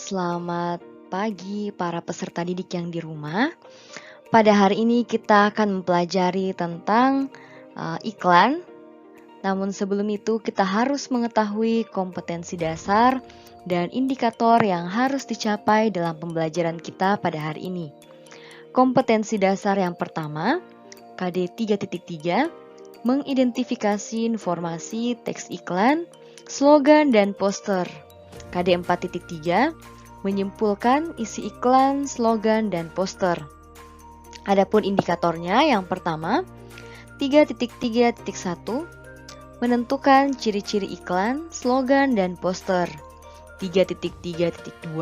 Selamat pagi para peserta didik yang di rumah. Pada hari ini kita akan mempelajari tentang iklan. Namun sebelum itu kita harus mengetahui kompetensi dasar dan indikator yang harus dicapai dalam pembelajaran kita pada hari ini. Kompetensi dasar yang pertama, KD 3.3, mengidentifikasi informasi teks iklan, slogan, dan poster. KD 4.3, menyimpulkan isi iklan, slogan, dan poster. Adapun indikatornya yang pertama, 3.3.1, menentukan ciri-ciri iklan, slogan, dan poster. 3.3.2,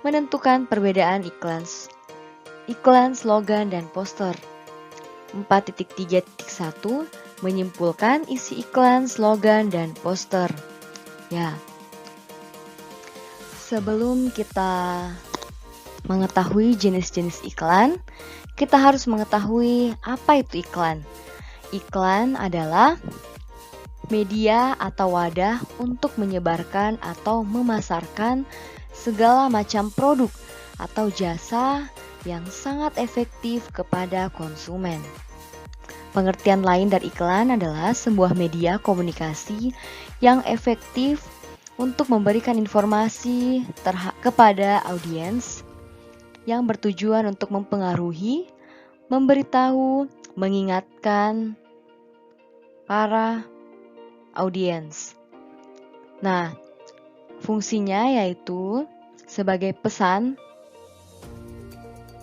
menentukan perbedaan iklan, slogan, dan poster. 4.3.1, menyimpulkan isi iklan, slogan, dan poster. Ya. Sebelum kita mengetahui jenis-jenis iklan, kita harus mengetahui apa itu iklan. Iklan adalah media atau wadah untuk menyebarkan atau memasarkan segala macam produk atau jasa yang sangat efektif kepada konsumen. Pengertian lain dari iklan adalah sebuah media komunikasi yang efektif untuk memberikan informasi kepada audiens yang bertujuan untuk mempengaruhi, memberitahu, mengingatkan para audiens. Nah, fungsinya yaitu sebagai pesan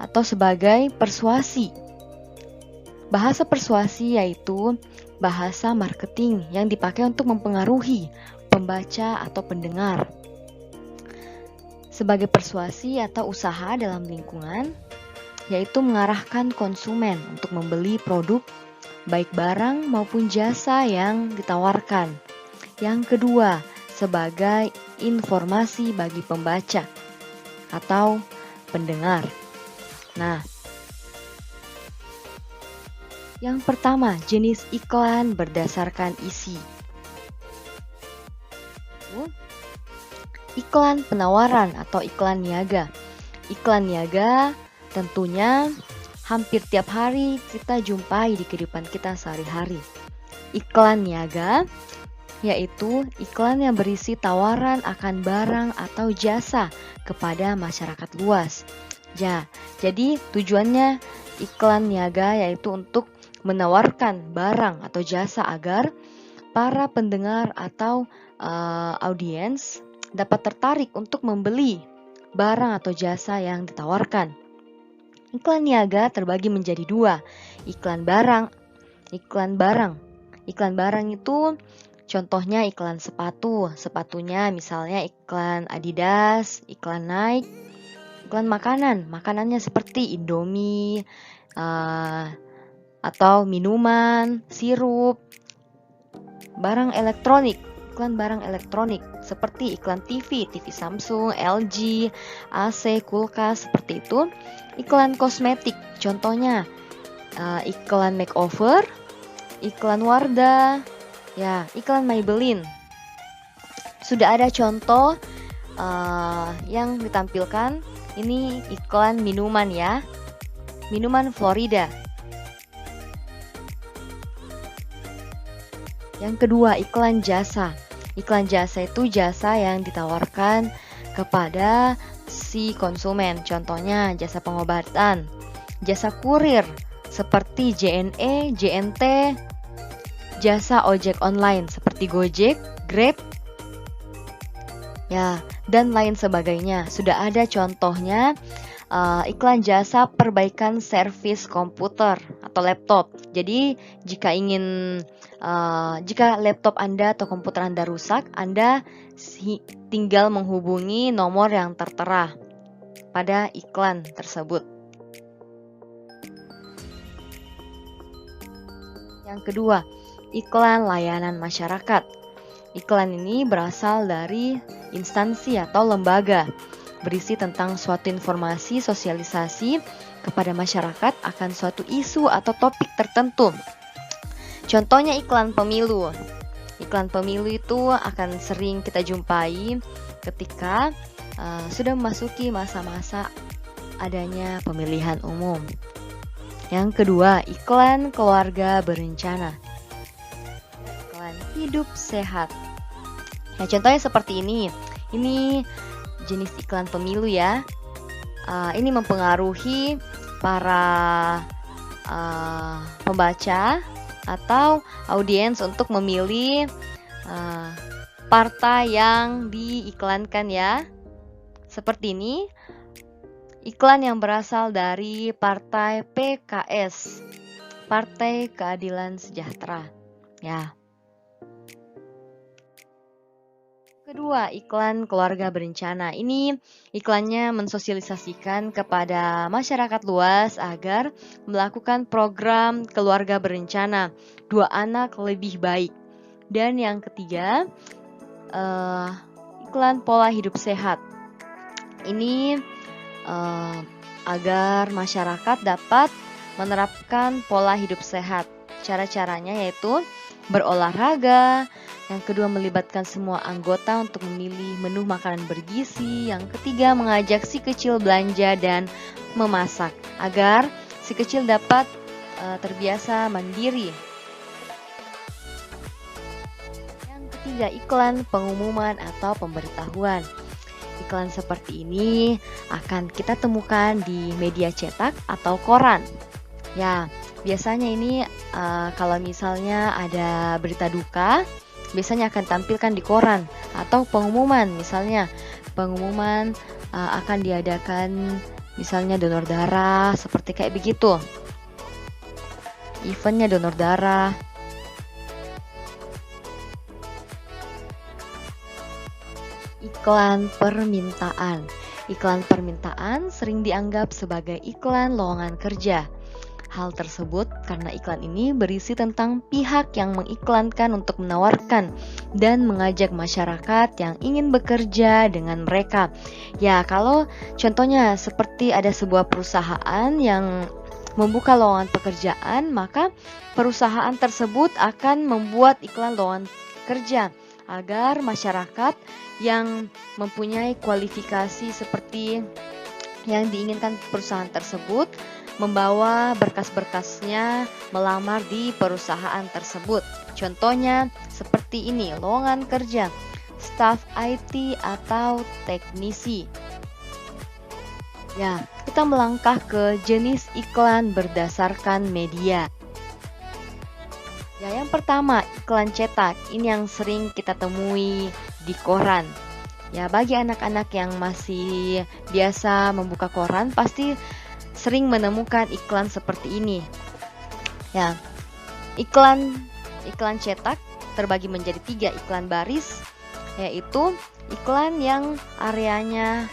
atau sebagai persuasi. Bahasa persuasi yaitu bahasa marketing yang dipakai untuk mempengaruhi pembaca atau pendengar. Sebagai persuasi atau usaha dalam lingkungan, yaitu mengarahkan konsumen untuk membeli produk, baik barang maupun jasa yang ditawarkan. Yang kedua, sebagai informasi bagi pembaca atau pendengar. Nah, yang pertama, jenis iklan berdasarkan isi. Iklan penawaran atau iklan niaga. Iklan niaga tentunya hampir tiap hari kita jumpai di kehidupan kita sehari-hari. Iklan niaga yaitu iklan yang berisi tawaran akan barang atau jasa kepada masyarakat luas. Ya, jadi tujuannya iklan niaga yaitu untuk menawarkan barang atau jasa agar para pendengar atau audiens dapat tertarik untuk membeli barang atau jasa yang ditawarkan. Iklan niaga terbagi menjadi dua, iklan barang. Iklan barang itu contohnya iklan sepatu. Sepatunya misalnya iklan Adidas, iklan Nike. Iklan makanan. Makanannya seperti Indomie, atau minuman, sirup. Barang elektronik. Iklan barang elektronik seperti iklan TV Samsung, LG, AC, kulkas, seperti itu. Iklan kosmetik, contohnya iklan makeover, iklan Wardah, ya, iklan Maybelline. Sudah ada contoh yang ditampilkan. Ini iklan minuman ya, minuman Florida. Yang kedua, iklan jasa. Iklan jasa itu jasa yang ditawarkan kepada si konsumen. Contohnya jasa pengobatan, jasa kurir seperti JNE, JNT, jasa ojek online seperti Gojek, Grab, ya, dan lain sebagainya. Sudah ada contohnya iklan jasa perbaikan servis komputer atau laptop. Jadi jika laptop Anda atau komputer Anda rusak, Anda tinggal menghubungi nomor yang tertera pada iklan tersebut. Yang kedua, iklan layanan masyarakat. Iklan ini berasal dari instansi atau lembaga, berisi tentang suatu informasi sosialisasi kepada masyarakat akan suatu isu atau topik tertentu. Contohnya iklan pemilu. Iklan pemilu itu akan sering kita jumpai ketika sudah memasuki masa-masa adanya pemilihan umum. Yang kedua, iklan keluarga berencana. Iklan hidup sehat. Nah, contohnya seperti ini. Ini jenis iklan pemilu ya. Ini mempengaruhi para pembaca atau audiens untuk memilih partai yang diiklankan ya. Seperti ini, iklan yang berasal dari Partai PKS, Partai Keadilan Sejahtera. Ya. Kedua, iklan keluarga berencana. Ini iklannya mensosialisasikan kepada masyarakat luas agar melakukan program keluarga berencana, 2 anak lebih baik. Dan yang ketiga, iklan pola hidup sehat. Ini agar masyarakat dapat menerapkan pola hidup sehat. Cara-caranya yaitu berolahraga, yang kedua melibatkan semua anggota untuk memilih menu makanan bergizi, yang ketiga mengajak si kecil belanja dan memasak agar si kecil dapat terbiasa mandiri. Yang ketiga, iklan pengumuman atau pemberitahuan. Iklan seperti ini akan kita temukan di media cetak atau koran. Ya, biasanya ini kalau misalnya ada berita duka, biasanya akan tampilkan di koran atau pengumuman. Misalnya pengumuman akan diadakan misalnya donor darah, seperti kayak begitu. Eventnya donor darah. Iklan permintaan. Iklan permintaan sering dianggap sebagai iklan lowongan kerja. Hal tersebut karena iklan ini berisi tentang pihak yang mengiklankan untuk menawarkan dan mengajak masyarakat yang ingin bekerja dengan mereka. Ya, kalau contohnya seperti ada sebuah perusahaan yang membuka lowongan pekerjaan, maka perusahaan tersebut akan membuat iklan lowongan kerja agar masyarakat yang mempunyai kualifikasi seperti yang diinginkan perusahaan tersebut membawa berkas-berkasnya melamar di perusahaan tersebut. Contohnya seperti ini, lowongan kerja staf IT atau teknisi. Ya, kita melangkah ke jenis iklan berdasarkan media. Ya, yang pertama, iklan cetak. Ini yang sering kita temui di koran. Ya, bagi anak-anak yang masih biasa membuka koran, pasti sering menemukan iklan seperti ini. Ya, iklan cetak terbagi menjadi 3 iklan baris, yaitu iklan yang areanya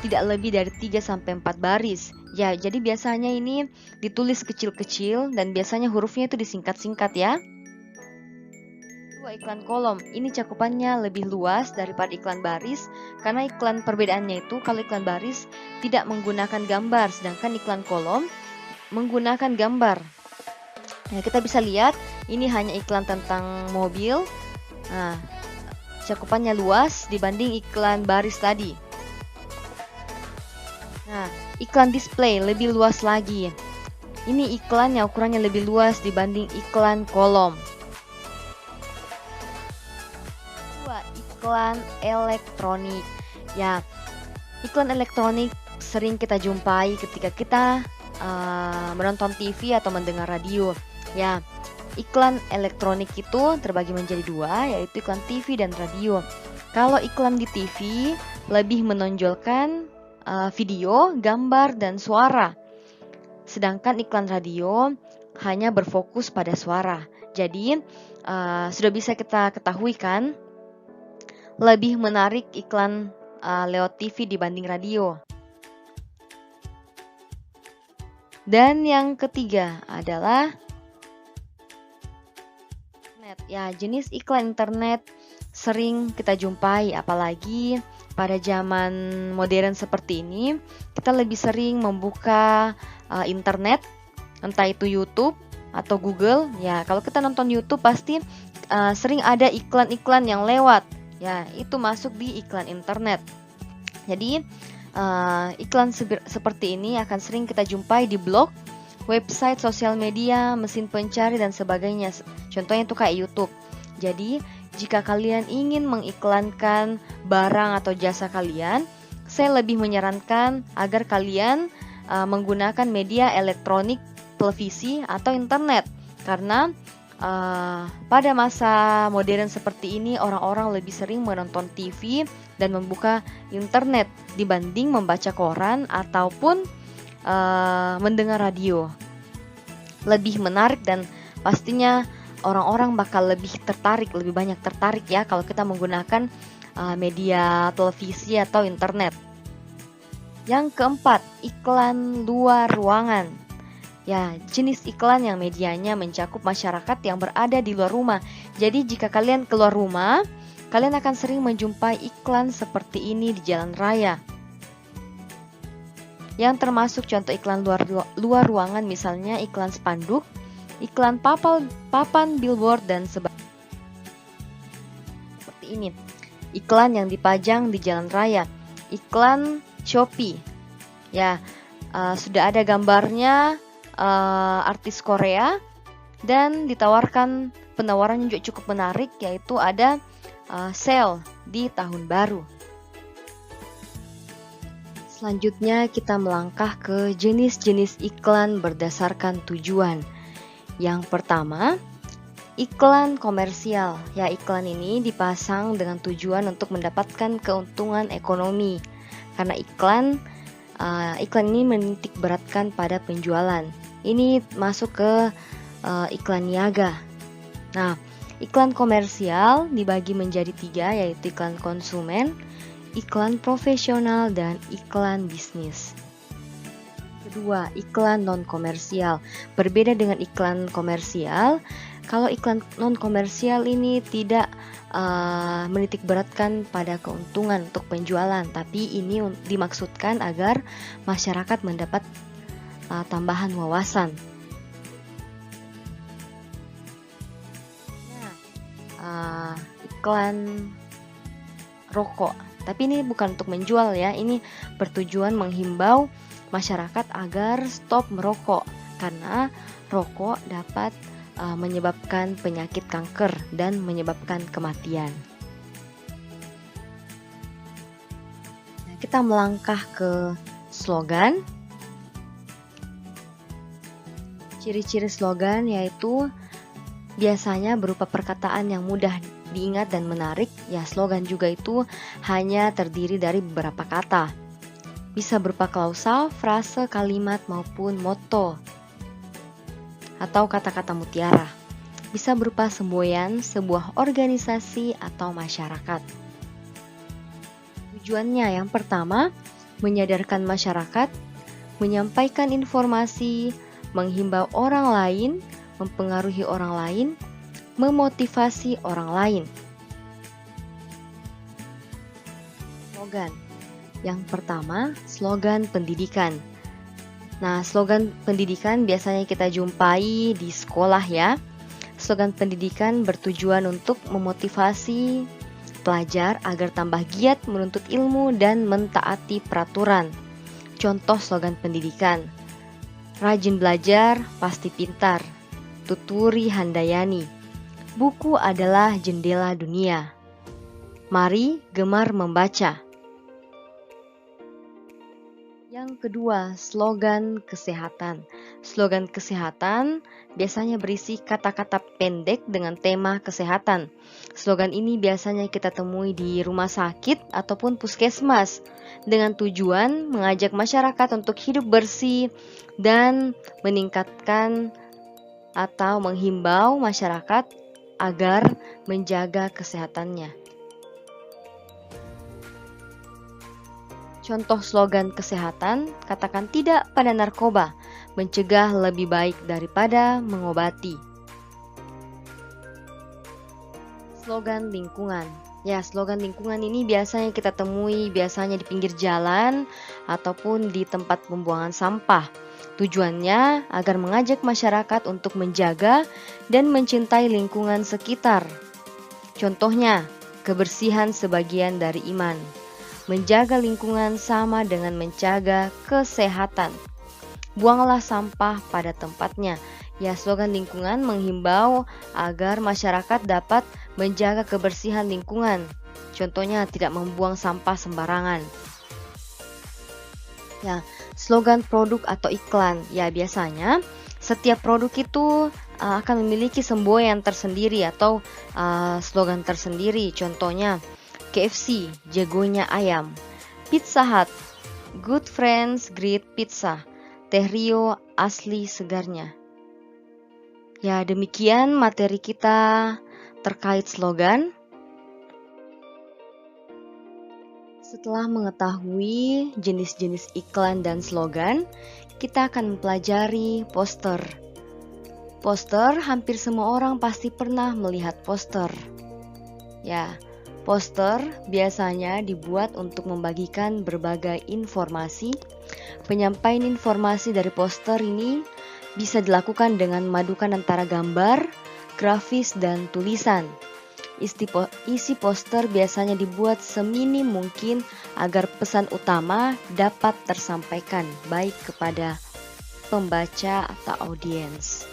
tidak lebih dari 3-4 baris. Ya, jadi biasanya ini ditulis kecil-kecil dan biasanya hurufnya itu disingkat-singkat ya. 2, iklan kolom. Ini cakupannya lebih luas daripada iklan baris karena iklan perbedaannya itu kalau iklan baris tidak menggunakan gambar, sedangkan iklan kolom menggunakan gambar. Nah, kita bisa lihat ini hanya iklan tentang mobil. Nah, cakupannya luas dibanding iklan baris tadi. Nah, iklan display lebih luas lagi. Ini iklan yang ukurannya lebih luas dibanding iklan kolom. Iklan elektronik. Ya, iklan elektronik sering kita jumpai ketika kita menonton TV atau mendengar radio. Ya, iklan elektronik itu terbagi menjadi 2, yaitu iklan TV dan radio. Kalau iklan di TV lebih menonjolkan video, gambar, dan suara. Sedangkan iklan radio hanya berfokus pada suara. Jadi, sudah bisa kita ketahui kan, lebih menarik iklan lewat TV dibanding radio. Dan yang ketiga adalah internet. Ya, jenis iklan internet sering kita jumpai, apalagi pada zaman modern seperti ini, kita lebih sering membuka internet, entah itu YouTube atau Google. Ya, kalau kita nonton YouTube pasti sering ada iklan-iklan yang lewat. Ya, itu masuk di iklan internet. Jadi iklan seperti ini akan sering kita jumpai di blog, website, sosial media, mesin pencari dan sebagainya. Contohnya itu kayak YouTube. Jadi jika kalian ingin mengiklankan barang atau jasa kalian, saya lebih menyarankan agar kalian menggunakan media elektronik, televisi atau internet, karena pada masa modern seperti ini orang-orang lebih sering menonton TV dan membuka internet dibanding membaca koran ataupun mendengar radio. Lebih menarik dan pastinya orang-orang bakal lebih banyak tertarik ya kalau kita menggunakan media televisi atau internet. Yang keempat, iklan luar ruangan. Ya, jenis iklan yang medianya mencakup masyarakat yang berada di luar rumah. Jadi jika kalian keluar rumah, kalian akan sering menjumpai iklan seperti ini di jalan raya. Yang termasuk contoh iklan luar ruangan, misalnya iklan spanduk, iklan papan billboard dan sebagainya. Seperti ini. Iklan yang dipajang di jalan raya, iklan Shopee. Ya, sudah ada gambarnya. Artis Korea dan ditawarkan penawaran juga cukup menarik, yaitu ada sale di tahun baru. Selanjutnya kita melangkah ke jenis-jenis iklan berdasarkan tujuan. Yang pertama, iklan komersial. Ya, iklan ini dipasang dengan tujuan untuk mendapatkan keuntungan ekonomi. Karena iklan ini menitik beratkan pada penjualan. Ini masuk ke iklan niaga. Nah, iklan komersial dibagi menjadi 3, yaitu iklan konsumen, iklan profesional, dan iklan bisnis. Kedua, iklan non-komersial. Berbeda dengan iklan komersial, kalau iklan non-komersial ini tidak menitik beratkan pada keuntungan untuk penjualan, tapi ini dimaksudkan agar masyarakat mendapat tambahan wawasan. Iklan rokok, tapi ini bukan untuk menjual ya, ini bertujuan menghimbau masyarakat agar stop merokok, karena rokok dapat menyebabkan penyakit kanker dan menyebabkan kematian. Nah, kita melangkah ke slogan. Ciri-ciri slogan yaitu biasanya berupa perkataan yang mudah diingat dan menarik. Ya, slogan juga itu hanya terdiri dari beberapa kata. Bisa berupa klausa, frase, kalimat maupun moto atau kata-kata mutiara. Bisa berupa semboyan sebuah organisasi atau masyarakat. Tujuannya yang pertama, menyadarkan masyarakat, menyampaikan informasi, menghimbau orang lain, mempengaruhi orang lain, memotivasi orang lain. Slogan. Yang pertama, slogan pendidikan. Nah, slogan pendidikan biasanya kita jumpai di sekolah ya. Slogan pendidikan bertujuan untuk memotivasi pelajar agar tambah giat menuntut ilmu dan mentaati peraturan. Contoh slogan pendidikan: rajin belajar, pasti pintar. Tuturi Handayani. Buku adalah jendela dunia. Mari gemar membaca. Yang kedua, slogan kesehatan. Slogan kesehatan biasanya berisi kata-kata pendek dengan tema kesehatan. Slogan ini biasanya kita temui di rumah sakit ataupun puskesmas dengan tujuan mengajak masyarakat untuk hidup bersih dan meningkatkan atau menghimbau masyarakat agar menjaga kesehatannya. Contoh slogan kesehatan, katakan tidak pada narkoba, mencegah lebih baik daripada mengobati. Slogan lingkungan. Ya, slogan lingkungan ini biasanya kita temui biasanya di pinggir jalan ataupun di tempat pembuangan sampah. Tujuannya agar mengajak masyarakat untuk menjaga dan mencintai lingkungan sekitar. Contohnya, kebersihan sebagian dari iman. Menjaga lingkungan sama dengan menjaga kesehatan. Buanglah sampah pada tempatnya. Ya, slogan lingkungan menghimbau agar masyarakat dapat menjaga kebersihan lingkungan. Contohnya tidak membuang sampah sembarangan. Ya, slogan produk atau iklan. Ya, biasanya setiap produk itu akan memiliki semboyan tersendiri atau slogan tersendiri. Contohnya KFC, jagonya ayam. Pizza Hut, good friends, great pizza. Teh Rio, asli segarnya. Ya, demikian materi kita terkait slogan. Setelah mengetahui jenis-jenis iklan dan slogan, kita akan mempelajari poster. Poster, hampir semua orang pasti pernah melihat poster. Ya, poster biasanya dibuat untuk membagikan berbagai informasi. Penyampaian informasi dari poster ini bisa dilakukan dengan memadukan antara gambar, grafis, dan tulisan. Isi poster biasanya dibuat seminim mungkin agar pesan utama dapat tersampaikan baik kepada pembaca atau audiens.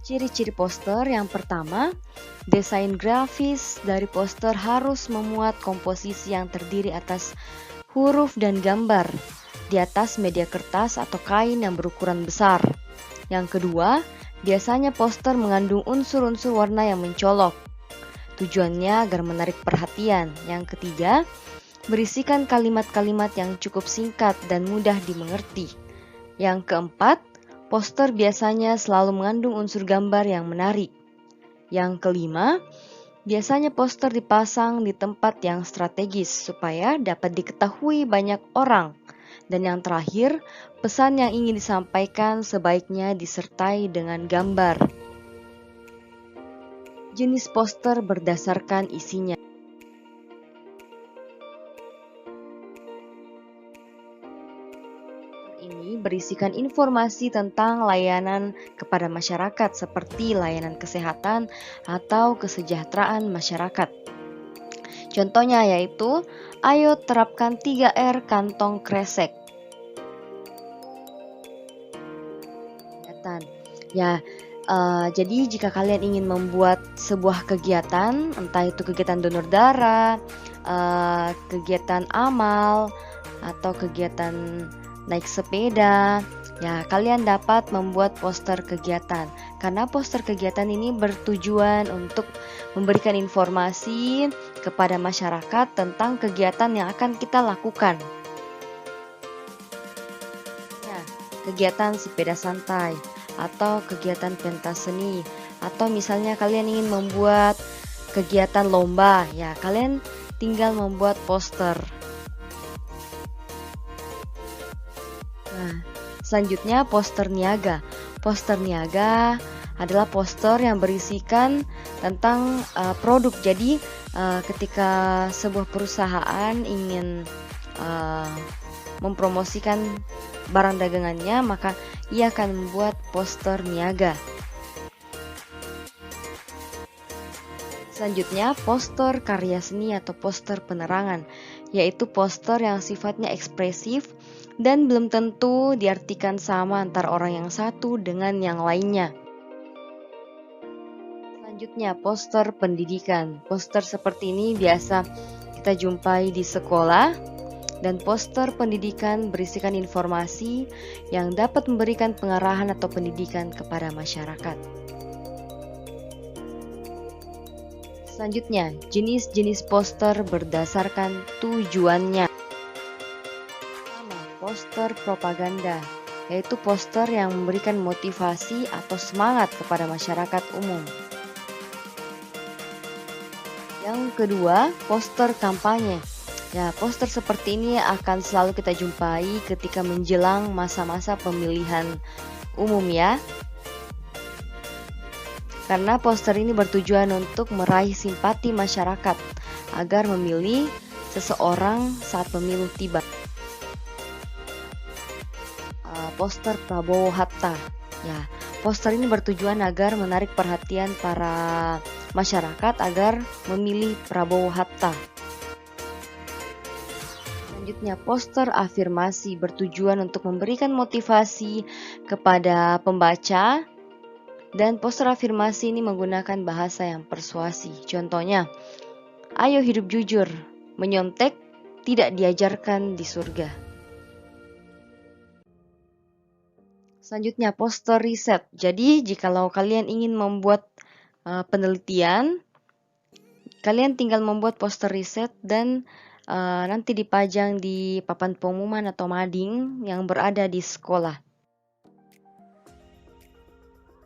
Ciri-ciri poster yang pertama, desain grafis dari poster harus memuat komposisi yang terdiri atas huruf dan gambar di atas media kertas atau kain yang berukuran besar. Yang kedua, biasanya poster mengandung unsur-unsur warna yang mencolok. Tujuannya agar menarik perhatian. Yang ketiga, berisikan kalimat-kalimat yang cukup singkat dan mudah dimengerti. Yang keempat, poster biasanya selalu mengandung unsur gambar yang menarik. Yang kelima, biasanya poster dipasang di tempat yang strategis supaya dapat diketahui banyak orang. Dan yang terakhir, pesan yang ingin disampaikan sebaiknya disertai dengan gambar. Jenis poster berdasarkan isinya. Ini berisikan informasi tentang layanan kepada masyarakat seperti layanan kesehatan atau kesejahteraan masyarakat. Contohnya yaitu, ayo terapkan 3R kantong kresek. Ya, jadi jika kalian ingin membuat sebuah kegiatan, entah itu kegiatan donor darah, kegiatan amal, atau kegiatan naik sepeda, ya kalian dapat membuat poster kegiatan. Karena poster kegiatan ini bertujuan untuk memberikan informasi kepada masyarakat tentang kegiatan yang akan kita lakukan. Ya, kegiatan sepeda santai, atau kegiatan pentas seni, atau misalnya kalian ingin membuat kegiatan lomba, ya kalian tinggal membuat poster. Nah, selanjutnya poster niaga. Poster niaga adalah poster yang berisikan tentang produk. Jadi ketika sebuah perusahaan ingin mempromosikan barang dagangannya, maka ia akan membuat poster niaga. Selanjutnya, poster karya seni atau poster penerangan, yaitu poster yang sifatnya ekspresif dan belum tentu diartikan sama antara orang yang satu dengan yang lainnya. Selanjutnya, poster pendidikan. Poster seperti ini biasa kita jumpai di sekolah, dan poster pendidikan berisikan informasi yang dapat memberikan pengarahan atau pendidikan kepada masyarakat. Selanjutnya, jenis-jenis poster berdasarkan tujuannya. Pertama, poster propaganda, yaitu poster yang memberikan motivasi atau semangat kepada masyarakat umum. Yang kedua, poster kampanye. Ya, poster seperti ini akan selalu kita jumpai ketika menjelang masa-masa pemilihan umum ya. Karena poster ini bertujuan untuk meraih simpati masyarakat agar memilih seseorang saat pemilu tiba. Poster Prabowo Hatta. Ya, poster ini bertujuan agar menarik perhatian para masyarakat agar memilih Prabowo Hatta. Selanjutnya, poster afirmasi bertujuan untuk memberikan motivasi kepada pembaca, dan poster afirmasi ini menggunakan bahasa yang persuasi. Contohnya, ayo hidup jujur, menyontek tidak diajarkan di surga. Selanjutnya, poster riset. Jadi, jikalau kalian ingin membuat penelitian, kalian tinggal membuat poster riset dan nanti dipajang di papan pengumuman atau mading yang berada di sekolah.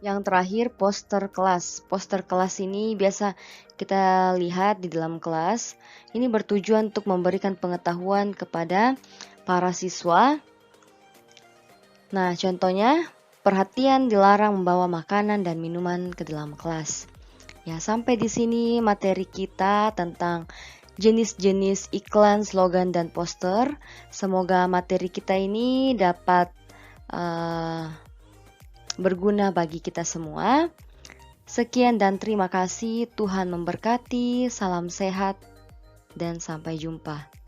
Yang terakhir, poster kelas. Poster kelas ini biasa kita lihat di dalam kelas. Ini bertujuan untuk memberikan pengetahuan kepada para siswa. Nah, contohnya, perhatian dilarang membawa makanan dan minuman ke dalam kelas. Ya, sampai di sini materi kita tentang jenis-jenis iklan, slogan, dan poster. Semoga materi kita ini dapat berguna bagi kita semua. Sekian dan terima kasih. Tuhan memberkati. Salam sehat dan sampai jumpa.